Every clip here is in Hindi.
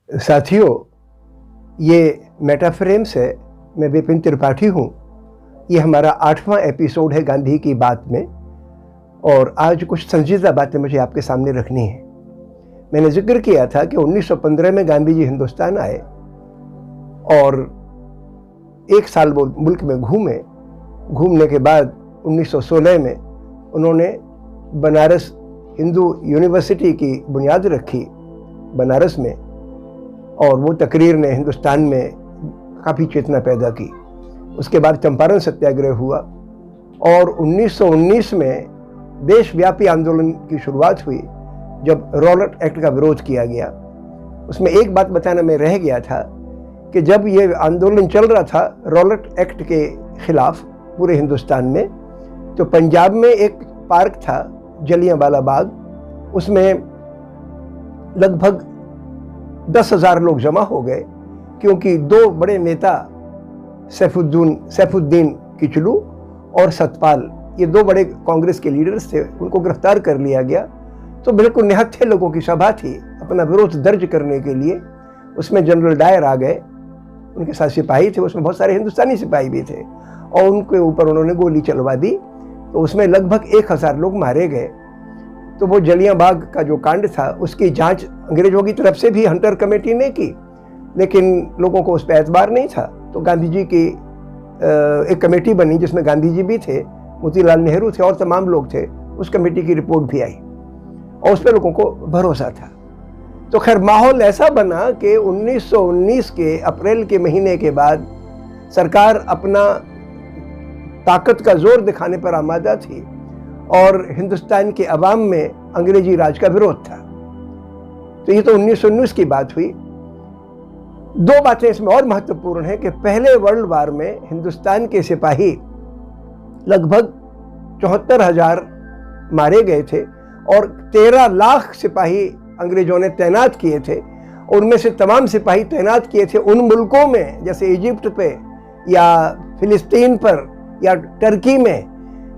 साथियों, ये मेटाफ्रेम्स है। मैं विपिन त्रिपाठी हूँ। ये हमारा 8वां एपिसोड है गांधी की बात में, और आज कुछ संजीदा बातें मुझे आपके सामने रखनी है। मैंने जिक्र किया था कि 1915 में गांधी जी हिंदुस्तान आए और 1 साल वो मुल्क में घूमने के बाद 1916 में उन्होंने बनारस हिंदू यूनिवर्सिटी की बुनियाद रखी बनारस में, और वो तकरीर ने हिंदुस्तान में काफ़ी चेतना पैदा की। उसके बाद चंपारण सत्याग्रह हुआ और 1919 में देशव्यापी आंदोलन की शुरुआत हुई जब रॉलेट एक्ट का विरोध किया गया। उसमें एक बात बताना मैं रह गया था कि जब ये आंदोलन चल रहा था रॉलेट एक्ट के खिलाफ पूरे हिंदुस्तान में, तो पंजाब में एक पार्क था जलियांवाला बाग, उसमें लगभग 10,000 लोग जमा हो गए, क्योंकि 2 बड़े नेता सैफुद्दीन किचलू और सतपाल, ये 2 बड़े कांग्रेस के लीडर्स थे, उनको गिरफ्तार कर लिया गया। तो बिल्कुल निहत्थे लोगों की सभा थी अपना विरोध दर्ज करने के लिए। उसमें जनरल डायर आ गए, उनके साथ सिपाही थे, उसमें बहुत सारे हिंदुस्तानी सिपाही भी थे, और उनके ऊपर उन्होंने गोली चलवा दी। तो उसमें लगभग 1,000 लोग मारे गए। तो वो जलियांबाग का जो कांड था उसकी जांच अंग्रेजों की तरफ से भी हंटर कमेटी ने की, लेकिन लोगों को उस पर एतबार नहीं था। तो गांधी जी की एक कमेटी बनी जिसमें गांधी जी भी थे, मोतीलाल नेहरू थे और तमाम लोग थे। उस कमेटी की रिपोर्ट भी आई और उस पर लोगों को भरोसा था। तो खैर माहौल ऐसा बना कि 1919 के अप्रैल के महीने के बाद सरकार अपना ताकत का जोर दिखाने पर आमादा थी और हिंदुस्तान के अवाम में अंग्रेजी राज का विरोध था। तो ये तो 1919 की बात हुई। 2 बातें इसमें और महत्वपूर्ण हैं कि पहले वर्ल्ड वार में हिंदुस्तान के सिपाही लगभग 74,000 मारे गए थे और 13 लाख सिपाही अंग्रेजों ने तैनात किए थे। उनमें से तमाम सिपाही तैनात किए थे उन मुल्कों में, जैसे इजिप्ट पे या फिलिस्तीन पर या टर्की में,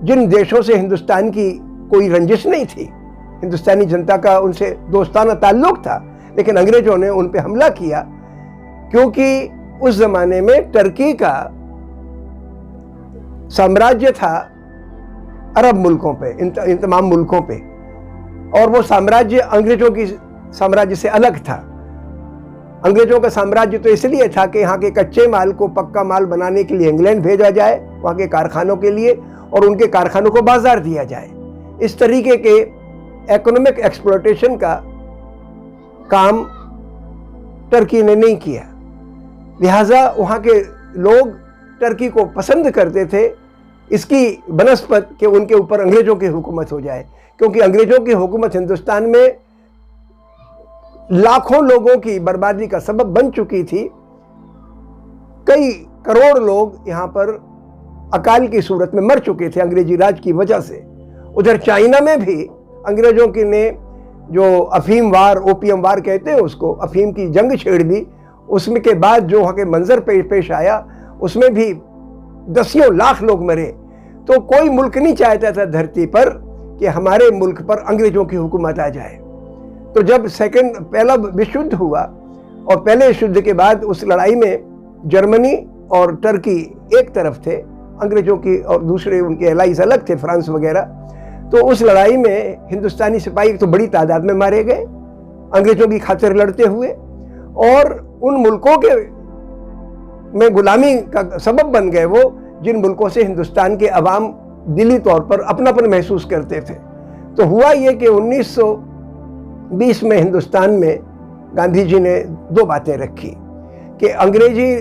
जिन देशों से हिंदुस्तान की कोई रंजिश नहीं थी। हिंदुस्तानी जनता का उनसे दोस्ताना ताल्लुक था, लेकिन अंग्रेजों ने उन पे हमला किया, क्योंकि उस जमाने में टर्की का साम्राज्य था अरब मुल्कों पे, इन तमाम मुल्कों पे, और वो साम्राज्य अंग्रेजों की साम्राज्य से अलग था। अंग्रेजों का साम्राज्य तो इसलिए था कि यहाँ के कच्चे माल को पक्का माल बनाने के लिए इंग्लैंड भेजा जाए, वहाँ के कारखानों के लिए, और उनके कारखानों को बाजार दिया जाए। इस तरीके के इकोनॉमिक एक्सप्लॉयटेशन का काम टर्की ने नहीं किया, लिहाजा वहाँ के लोग टर्की को पसंद करते थे, इसकी बनस्पत कि उनके ऊपर अंग्रेजों की हुकूमत हो जाए, क्योंकि अंग्रेजों की हुकूमत हिंदुस्तान में लाखों लोगों की बर्बादी का सबब बन चुकी थी। कई करोड़ लोग यहाँ पर अकाल की सूरत में मर चुके थे अंग्रेजी राज की वजह से। उधर चाइना में भी अंग्रेजों की ने जो अफीम वार, ओपियम वार कहते हैं उसको, अफीम की जंग छेड़ दी। उसमें के बाद जो वहाँ के मंजर पेश आया, उसमें भी 10 लाख लोग मरे। तो कोई मुल्क नहीं चाहता था धरती पर कि हमारे मुल्क पर अंग्रेजों की हुकूमत आ जाए। तो जब पहला विश्व युद्ध हुआ, और पहले विश्व युद्ध के बाद उस लड़ाई में जर्मनी और टर्की एक तरफ थे अंग्रेजों की, और दूसरे उनके एलाइज अलग थे, फ्रांस वगैरह। तो उस लड़ाई में हिंदुस्तानी सिपाही तो बड़ी तादाद में मारे गए अंग्रेजों की खातिर लड़ते हुए, और उन मुल्कों के में गुलामी का सबब बन गए वो, जिन मुल्कों से हिंदुस्तान के अवाम दिली तौर पर अपनापन महसूस करते थे। तो हुआ ये कि 1920 में हिंदुस्तान में गांधी जी ने 2 बातें रखी कि अंग्रेजी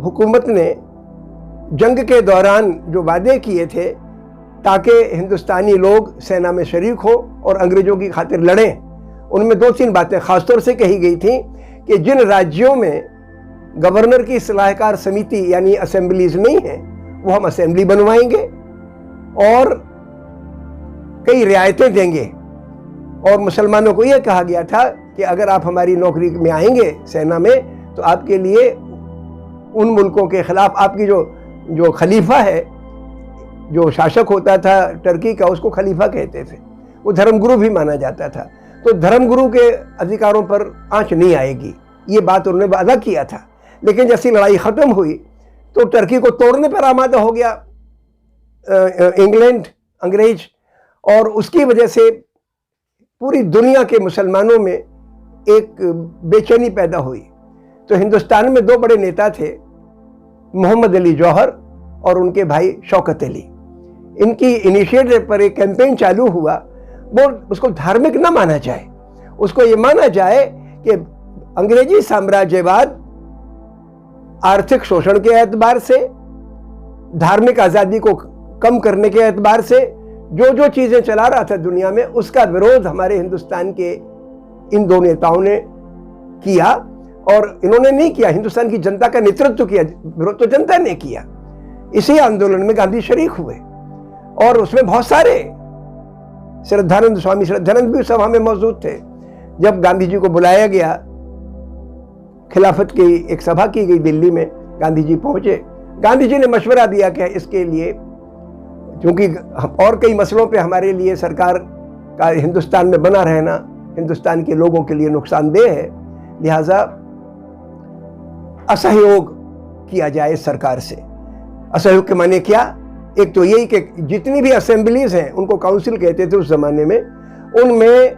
हुकूमत ने जंग के दौरान जो वादे किए थे ताकि हिंदुस्तानी लोग सेना में शरीक हो और अंग्रेजों की खातिर लड़ें, उनमें 2-3 बातें ख़ासतौर से कही गई थी कि जिन राज्यों में गवर्नर की सलाहकार समिति यानी असेंबलीज नहीं है, वो हम असेंबली बनवाएंगे और कई रियायतें देंगे। और मुसलमानों को यह कहा गया था कि अगर आप हमारी नौकरी में आएंगे सेना में, तो आपके लिए उन मुल्कों के खिलाफ आपकी जो खलीफा है, जो शासक होता था टर्की का, उसको खलीफा कहते थे, वो धर्मगुरु भी माना जाता था। तो धर्मगुरु के अधिकारों पर आंच नहीं आएगी, ये बात उन्होंने वादा किया था। लेकिन जैसी लड़ाई ख़त्म हुई तो टर्की को तोड़ने पर आमादा हो गया इंग्लैंड, अंग्रेज, और उसकी वजह से पूरी दुनिया के मुसलमानों में एक बेचैनी पैदा हुई। तो हिंदुस्तान में दो बड़े नेता थे, मोहम्मद अली जौहर और उनके भाई शौकत अली। इनकी इनिशिएटिव पर एक कैंपेन चालू हुआ। वो उसको धार्मिक ना माना जाए, उसको ये माना जाए कि अंग्रेजी साम्राज्यवाद आर्थिक शोषण के एतबार से, धार्मिक आज़ादी को कम करने के एतबार से जो जो चीज़ें चला रहा था दुनिया में, उसका विरोध हमारे हिंदुस्तान के इन दो नेताओं ने किया। और इन्होंने नहीं किया, हिंदुस्तान की जनता का नेतृत्व किया, विरोध तो जनता ने किया। इसी आंदोलन में गांधी शरीक हुए और उसमें बहुत सारे, श्रद्धानंद, स्वामी श्रद्धानंद भी सभा में मौजूद थे। जब गांधी जी को बुलाया गया, खिलाफत की एक सभा की गई दिल्ली में, गांधी जी पहुंचे। गांधी जी ने मशवरा दिया कि इसके लिए, क्योंकि और कई मसलों पे हमारे लिए सरकार का हिंदुस्तान में बना रहना हिंदुस्तान के लोगों के लिए नुकसानदेह है, लिहाजा असहयोग किया जाए सरकार से। असहयोग के माने क्या? एक तो यही कि जितनी भी असेंबलीज हैं, उनको काउंसिल कहते थे उस जमाने में, उनमें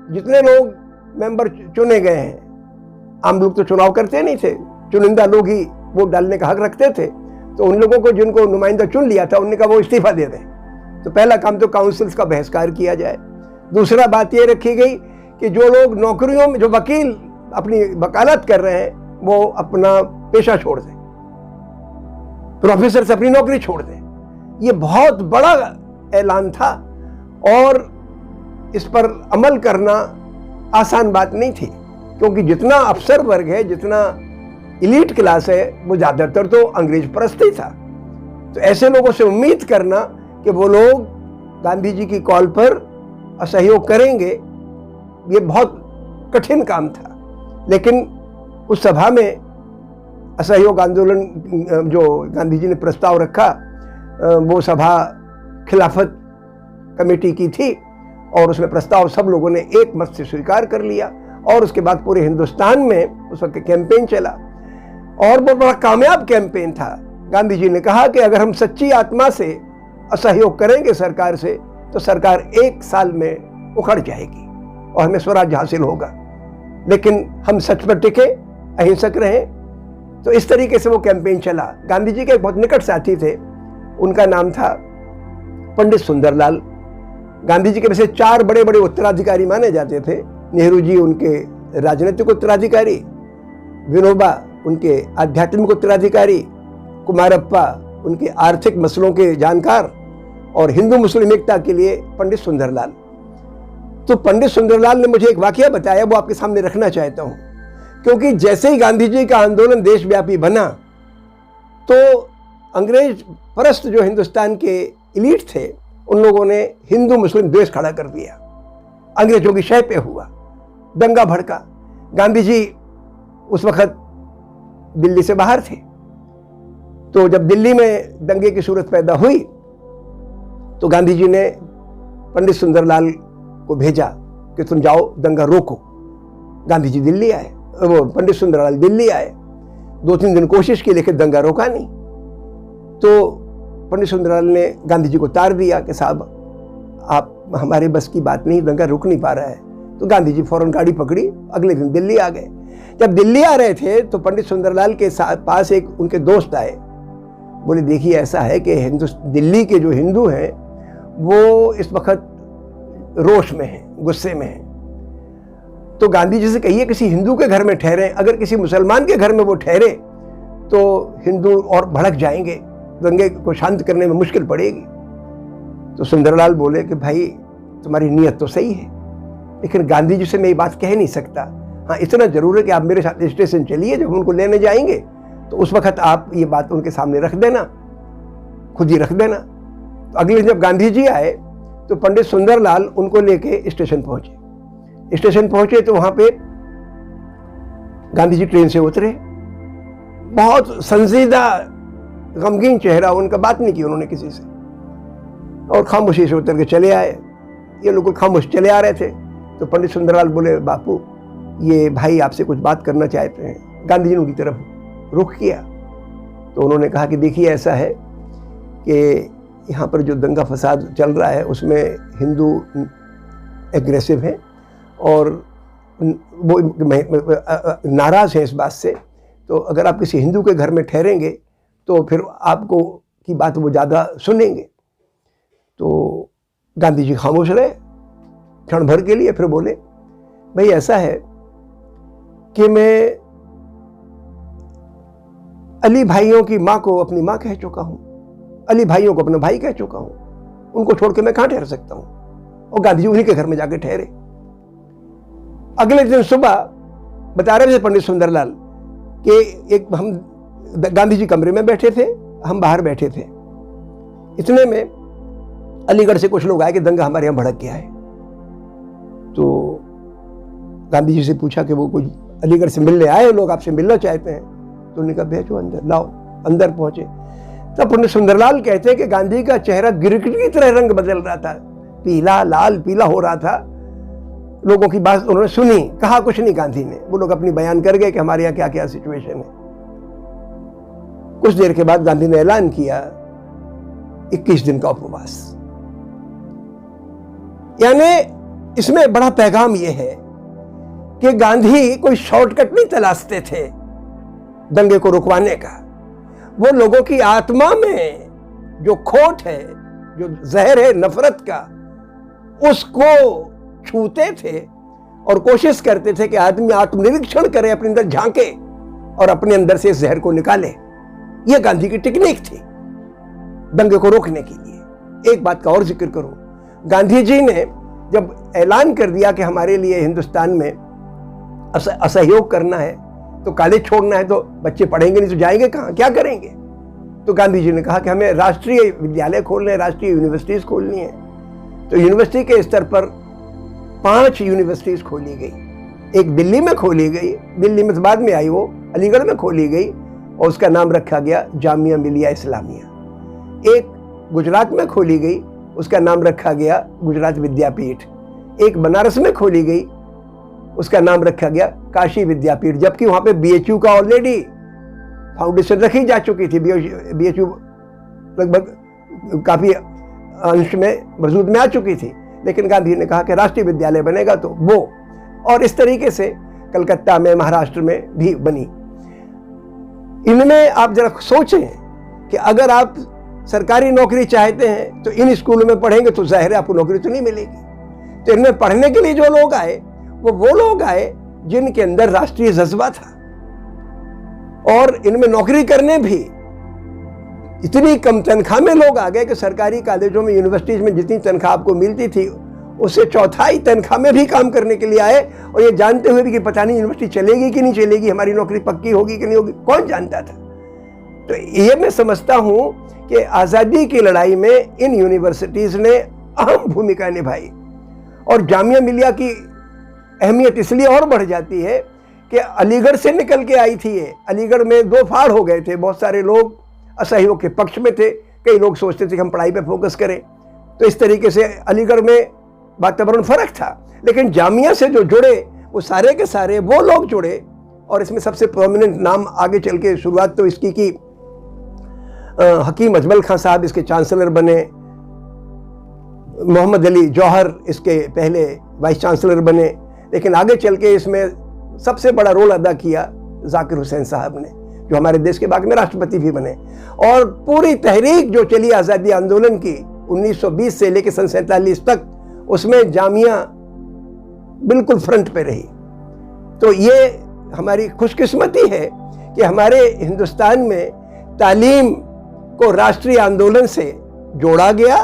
जितने लोग मेंबर चुने गए हैं, आम लोग तो चुनाव करते नहीं थे, चुनिंदा लोग ही वोट डालने का हक रखते थे, तो उन लोगों को जिनको नुमाइंदा चुन लिया था उन्होंने कहा वो इस्तीफा दे दें। तो पहला काम तो काउंसिल्स का बहिष्कार किया जाए। दूसरा बात ये रखी गई कि जो लोग नौकरियों में, जो वकील अपनी वकालत कर रहे हैं, वो अपना पेशा छोड़ दें, प्रोफेसर से अपनी नौकरी छोड़ दें। ये बहुत बड़ा ऐलान था और इस पर अमल करना आसान बात नहीं थी, क्योंकि जितना अफसर वर्ग है, जितना इलीट क्लास है, वो ज़्यादातर तो अंग्रेज परस्त ही था। तो ऐसे लोगों से उम्मीद करना कि वो लोग गांधी जी की कॉल पर असहयोग करेंगे, ये बहुत कठिन काम था। लेकिन उस सभा में असहयोग आंदोलन जो गांधी जी ने प्रस्ताव रखा, वो सभा खिलाफत कमेटी की थी और उसमें प्रस्ताव सब लोगों ने एक मत से स्वीकार कर लिया। और उसके बाद पूरे हिंदुस्तान में उस वक्त कैंपेन चला और बहुत बड़ा कामयाब कैंपेन था। गांधी जी ने कहा कि अगर हम सच्ची आत्मा से असहयोग करेंगे सरकार से, तो सरकार 1 साल में उखड़ जाएगी और हमें स्वराज्य हासिल होगा। लेकिन हम सच पर टिके, अहिंसक रहे। तो इस तरीके से वो कैंपेन चला। गांधी जी के एक बहुत निकट साथी थे, उनका नाम था पंडित सुंदरलाल। गांधी जी के वैसे 4 बड़े बड़े उत्तराधिकारी माने जाते थे। नेहरू जी उनके राजनीतिक उत्तराधिकारी, विनोबा उनके आध्यात्मिक उत्तराधिकारी, कुमारप्पा उनके आर्थिक मसलों के जानकार, और हिंदू मुस्लिम एकता के लिए पंडित सुंदरलाल। तो पंडित सुंदरलाल ने मुझे एक वाकया बताया, वो आपके सामने रखना चाहता हूँ। क्योंकि जैसे ही गांधी जी का आंदोलन देशव्यापी बना, तो अंग्रेज परस्त जो हिंदुस्तान के इलीट थे, उन लोगों ने हिंदू मुस्लिम द्वेष खड़ा कर दिया। अंग्रेजों की शय पे हुआ, दंगा भड़का। गांधी जी उस वक्त दिल्ली से बाहर थे, तो जब दिल्ली में दंगे की सूरत पैदा हुई, तो गांधी जी ने पंडित सुंदरलाल को भेजा कि तुम जाओ दंगा रोको। गांधी जी दिल्ली आए, वो पंडित सुंदरलाल दिल्ली आए। 2-3 दिन कोशिश की, लेकिन दंगा रोका नहीं। तो पंडित सुंदरलाल ने गांधी जी को तार दिया कि साहब, आप, हमारे बस की बात नहीं, दंगा रुक नहीं पा रहा है। तो गांधी जी फौरन गाड़ी पकड़ी, अगले दिन दिल्ली आ गए। जब दिल्ली आ रहे थे तो पंडित सुंदरलाल के पास एक उनके दोस्त आए। बोले, देखिए ऐसा है कि दिल्ली के जो हिंदू हैं वो इस वक्त रोष में हैं, गुस्से में हैं, तो गांधी जी से कहिए किसी हिंदू के घर में ठहरे। अगर किसी मुसलमान के घर में वो ठहरे तो हिंदू और भड़क जाएंगे, दंगे को शांत करने में मुश्किल पड़ेगी। तो सुंदरलाल बोले कि भाई तुम्हारी नीयत तो सही है, लेकिन गांधी जी से मैं ये बात कह नहीं सकता। हाँ, इतना जरूर है कि आप मेरे साथ स्टेशन चलिए, जब उनको लेने जाएंगे तो उस वक्त आप ये बात उनके सामने रख देना, खुद ही रख देना। तो अगले दिन जब गांधी जी आए तो पंडित सुंदरलाल उनको लेके स्टेशन पहुंचे। स्टेशन पहुंचे तो वहां पे गांधी जी ट्रेन से उतरे, बहुत संजीदा गमगीन चेहरा उनका, बात नहीं की उन्होंने किसी से, और खामोशी से उतर के चले आए। ये लोग खामोश चले आ रहे थे। तो पंडित सुंदरलाल बोले, बापू ये भाई आपसे कुछ बात करना चाहते हैं। गांधी जी ने उनकी तरफ रुख किया तो उन्होंने कहा कि देखिए ऐसा है कि यहाँ पर जो दंगा फसाद चल रहा है उसमें हिंदू एग्रेसिव हैं और वो नाराज़ हैं इस बात से, तो अगर आप किसी हिंदू के घर में ठहरेंगे तो फिर आपको की बात वो ज़्यादा सुनेंगे। तो गांधी जी खामोश रहे क्षण भर के लिए, फिर बोले भाई ऐसा है कि मैं अली भाइयों की माँ को अपनी माँ कह चुका हूँ, अली भाइयों को अपना भाई कह चुका हूँ, उनको छोड़ के मैं कहाँ ठहर सकता हूँ। और गांधी जी उन्हीं के घर में जाके ठहरे। अगले दिन सुबह बता रहे थे पंडित सुंदरलाल कि एक हम गांधी जी कमरे में बैठे थे, हम बाहर बैठे थे। इतने में अलीगढ़ से कुछ लोग आए कि दंगा हमारे यहाँ भड़क गया है। तो गांधी जी से पूछा कि वो कुछ अलीगढ़ से मिलने आए लोग, आपसे मिलना चाहते हैं। तो उन्होंने कहा भेजो अंदर, लाओ। अंदर पहुंचे तब पंडित सुंदरलाल कहते हैं कि गांधी का चेहरा गिरगिट की तरह रंग बदल रहा था, पीला लाल पीला हो रहा था। लोगों की बात उन्होंने सुनी, कहा कुछ नहीं गांधी ने, वो लोग अपनी बयान कर गए कि हमारे यहाँ क्या क्या सिचुएशन है। कुछ देर के बाद गांधी ने ऐलान किया 21 दिन का उपवास। यानी इसमें बड़ा पैगाम यह है कि गांधी कोई शॉर्टकट नहीं तलाशते थे दंगे को रुकवाने का। वो लोगों की आत्मा में जो खोट है, जो जहर है नफरत का, उसको छूते थे और कोशिश करते थे कि आदमी आत्मनिरीक्षण करे, अपने अंदर झांके और अपने अंदर से इस जहर को निकाले। यह गांधी की टेक्निक थी दंगे को रोकने के लिए। एक बात का और जिक्र करूं, गांधी जी ने जब ऐलान कर दिया कि हमारे लिए हिंदुस्तान में असहयोग करना है, तो कॉलेज छोड़ना है, तो बच्चे पढ़ेंगे नहीं तो जाएंगे कहाँ, क्या करेंगे। तो गांधी जी ने कहा कि हमें राष्ट्रीय विद्यालय खोलने हैं, राष्ट्रीय यूनिवर्सिटीज खोलनी है। तो यूनिवर्सिटी के स्तर पर 5 यूनिवर्सिटीज खोली गई। एक दिल्ली में खोली गई, दिल्ली में बाद में आई, वो अलीगढ़ में खोली गई और उसका नाम रखा गया जामिया मिलिया इस्लामिया। एक गुजरात में खोली गई, उसका नाम रखा गया गुजरात विद्यापीठ। एक बनारस में खोली गई, उसका नाम रखा गया काशी विद्यापीठ। जबकि वहां पे बीएचयू का ऑलरेडी फाउंडेशन रखी जा चुकी थी, बीएचयू लगभग काफी अंश में वजूद में आ चुकी थी। लेकिन गांधी ने कहा कि राष्ट्रीय विद्यालय बनेगा तो वो, और इस तरीके से कलकत्ता में, महाराष्ट्र में भी बनी। इनमें आप जरा सोचें कि अगर आप सरकारी नौकरी चाहते हैं तो इन स्कूलों में पढ़ेंगे तो जाहिर है आपको नौकरी तो नहीं मिलेगी। तो इनमें पढ़ने के लिए जो लोग आए वो लोग आए जिनके अंदर राष्ट्रीय जज्बा था, और इनमें नौकरी करने भी इतनी कम तनख्वाह में लोग आ गए कि सरकारी कॉलेजों में, यूनिवर्सिटीज में जितनी तनख्वाह आपको मिलती थी उससे चौथाई तनख्वाह में भी काम करने के लिए आए, और ये जानते हुए भी कि पता नहीं यूनिवर्सिटी चलेगी कि नहीं चलेगी, हमारी नौकरी पक्की होगी कि नहीं होगी, कौन जानता था। तो ये मैं समझता हूं कि आज़ादी की लड़ाई में इन यूनिवर्सिटीज ने अहम भूमिका निभाई। और जामिया मिलिया की अहमियत इसलिए और बढ़ जाती है कि अलीगढ़ से निकल के आई थी ये। अलीगढ़ में 2 फाड़ हो गए थे, बहुत सारे लोग असहयोग के पक्ष में थे, कई लोग सोचते थे कि हम पढ़ाई पे फोकस करें। तो इस तरीके से अलीगढ़ में वातावरण फर्क था। लेकिन जामिया से जो जुड़े वो सारे के सारे वो लोग जुड़े, और इसमें सबसे प्रोमिनेंट नाम आगे चल के शुरुआत तो इसकी की हकीम अजमल खां साहब इसके चांसलर बने, मोहम्मद अली जौहर इसके पहले वाइस चांसलर बने, लेकिन आगे चल के इसमें सबसे बड़ा रोल अदा किया जाकिर हुसैन साहब ने, जो हमारे देश के बाद में राष्ट्रपति भी बने। और पूरी तहरीक जो चली आज़ादी आंदोलन की 1920 से लेकर सन 47 तक, उसमें जामिया बिल्कुल फ्रंट पे रही। तो ये हमारी खुशकिस्मती है कि हमारे हिंदुस्तान में तालीम को राष्ट्रीय आंदोलन से जोड़ा गया।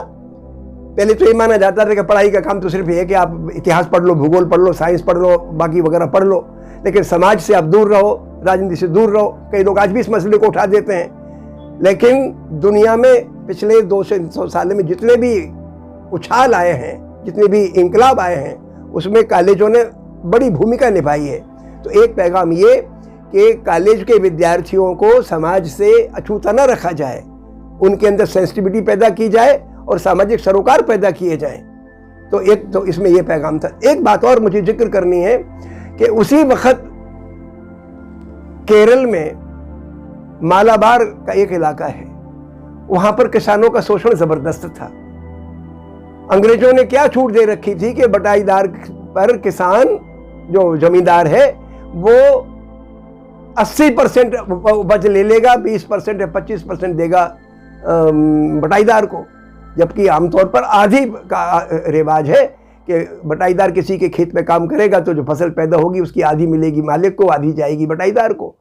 पहले तो ये माना जाता था कि पढ़ाई का काम तो सिर्फ ये है कि आप इतिहास पढ़ लो, भूगोल पढ़ लो, साइंस पढ़ लो, बाकी वगैरह पढ़ लो, लेकिन समाज से आप दूर रहो, राजनीति से दूर रहो। कई लोग आज भी इस मसले को उठा देते हैं। लेकिन दुनिया में पिछले 200 साल में जितने भी उछाल आए हैं, जितने भी इंकलाब आए हैं, उसमें कॉलेजों ने बड़ी भूमिका निभाई है। तो एक पैगाम ये कि कॉलेज के विद्यार्थियों को समाज से अछूता न रखा जाए, उनके अंदर सेंसिटिविटी पैदा की जाए और सामाजिक सरोकार पैदा किए जाएं। तो एक तो इसमें यह पैगाम था। एक बात और मुझे जिक्र करनी है कि उसी वक्त केरल में मालाबार का एक इलाका है, वहां पर किसानों का शोषण जबरदस्त था। अंग्रेजों ने क्या छूट दे रखी थी कि बटाईदार पर किसान जो जमींदार है वो 80% उपज ले लेगा, 20% या 25% देगा बटाईदार को, जबकि आमतौर पर आधी का रिवाज है कि बटाईदार किसी के खेत में काम करेगा तो जो फसल पैदा होगी उसकी आधी मिलेगी मालिक को, आधी जाएगी बटाईदार को।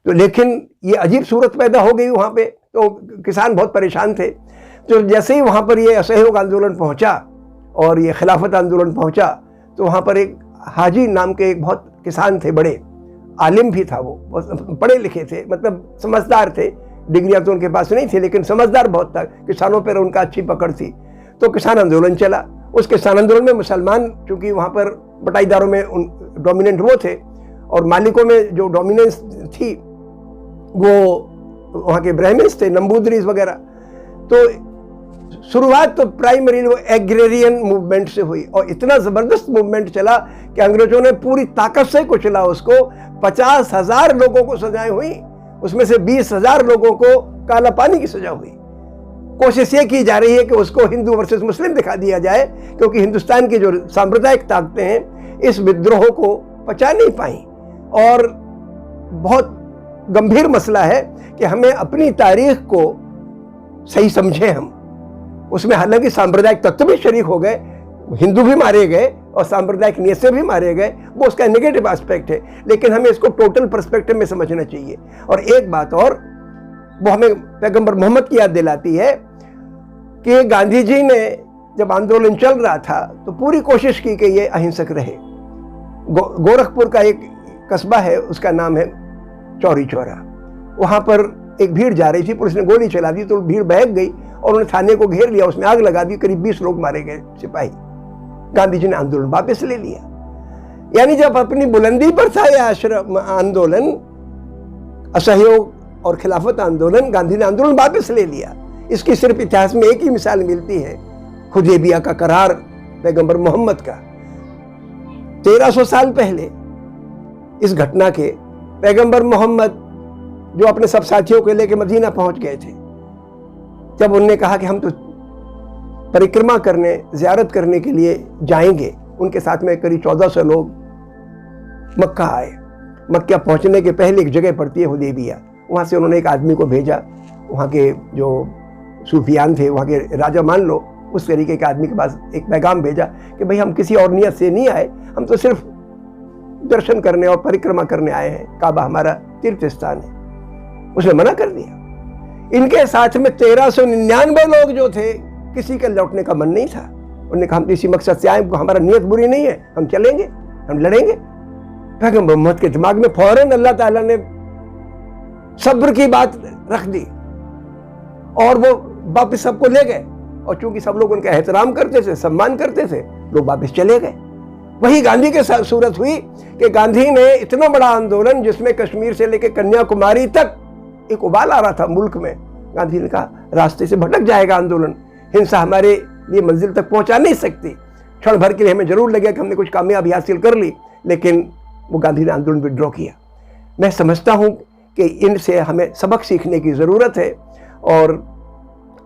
तो लेकिन ये अजीब सूरत पैदा हो गई वहाँ पे, तो किसान बहुत परेशान थे। तो जैसे ही वहाँ पर ये असहयोग आंदोलन पहुँचा और ये खिलाफत आंदोलन पहुँचा, तो वहाँ पर एक हाजी नाम के एक बहुत किसान थे, बड़े आलिम भी था, वो पढ़े लिखे थे, मतलब समझदार थे, डिग्रियाँ तो उनके पास नहीं थी लेकिन समझदार बहुत था, किसानों पर उनका अच्छी पकड़ थी। तो किसान आंदोलन चला। उस किसान आंदोलन में मुसलमान, चूँकि वहाँ पर बटाईदारों में डोमिनेंट वो थे और मालिकों में जो डोमिनेंस थी वो वहाँ के ब्राह्मण्स थे, नंबूदरीज वगैरह। तो शुरुआत तो प्राइमरी वो एग्रेरियन मूवमेंट से हुई और इतना ज़बरदस्त मूवमेंट चला कि अंग्रेजों ने पूरी ताकत से कुचला उसको। 50,000 लोगों को सजाएं हुई, उसमें से 20,000 लोगों को काला पानी की सजा हुई। कोशिश ये की जा रही है कि उसको हिंदू वर्सेस मुस्लिम दिखा दिया जाए, क्योंकि हिंदुस्तान की जो सांप्रदायिक ताकतें हैं इस विद्रोह को पचा नहीं पाई। और बहुत गंभीर मसला है कि हमें अपनी तारीख को सही समझें हम। उसमें हालांकि सांप्रदायिक तत्व भी शरीक हो गए, हिंदू भी मारे गए और सांप्रदायिक नीयत से भी मारे गए, वो उसका नेगेटिव एस्पेक्ट है, लेकिन हमें इसको टोटल पर्सपेक्टिव में समझना चाहिए। और एक बात और, वो हमें पैगंबर मोहम्मद की याद दिलाती है कि गांधी जी ने जब आंदोलन चल रहा था तो पूरी कोशिश की कि ये अहिंसक रहे। गोरखपुर का एक कस्बा है, उसका नाम है चौरी चौरा। वहाँ पर एक भीड़ जा रही थी, पुलिस ने गोली चला दी तो भीड़ बहक गई और उन्होंने थाने को घेर लिया, उसमें आग लगा दी, करीब 20 लोग मारे गए सिपाही। गांधी जी ने आंदोलन वापस ले लिया। यानी जब अपनी बुलंदी पर था यह आश्रम आंदोलन, असहयोग और खिलाफत आंदोलन, गांधी ने आंदोलन वापस ले लिया। इसकी सिर्फ इतिहास में एक ही मिसाल मिलती है, हुदैबिया का करार पैगंबर मोहम्मद का। 1300 साल पहले इस घटना के पैगंबर मोहम्मद जो अपने सब साथियों को लेकर मदीना पहुंच गए थे, जब उन्होंने कहा कि हम तो परिक्रमा करने, ज़ियारत करने के लिए जाएंगे, उनके साथ में करीब 1400 लोग मक्का आए। मक्का पहुंचने के पहले एक जगह पड़ती है हुदैबिया, वहाँ से उन्होंने एक आदमी को भेजा, वहाँ के जो सूफियान थे, वहाँ के राजा मान लो, उस तरीके के आदमी के पास एक पैगाम भेजा कि भाई हम किसी और नियत से नहीं आए, हम तो सिर्फ दर्शन करने और परिक्रमा करने आए हैं, काबा हमारा तीर्थ स्थान है। उसने मना कर दिया। इनके साथ में 1399 लोग जो थे, किसी का लौटने का मन नहीं था। उन्होंने कहा हम तो इसी मकसद से आए, हमारा नियत बुरी नहीं है, हम चलेंगे, हम लड़ेंगे। पैगंबर मोहम्मद के दिमाग में फौरन अल्लाह ताला ने सब्र की बात रख दी और वो वापस सबको ले गए। और चूंकि सब लोग उनका एहतराम करते थे, सम्मान करते थे, लोग वापस चले गए। वही गांधी के साथ सूरत हुई कि गांधी ने इतना बड़ा आंदोलन, जिसमें कश्मीर से लेकर कन्याकुमारी तक एक उबाल आ रहा था मुल्क में, गांधी ने कहा रास्ते से भटक जाएगा आंदोलन, हिंसा हमारे लिए मंजिल तक पहुंचा नहीं सकती। क्षण भर के लिए हमें जरूर लगे कि हमने कुछ कामयाबी हासिल कर ली, लेकिन वो गांधी ने आंदोलन विड्रॉ किया। मैं समझता हूं कि इनसे हमें सबक सीखने की ज़रूरत है और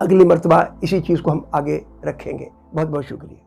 अगली मर्तबा इसी चीज़ को हम आगे रखेंगे। बहुत बहुत शुक्रिया।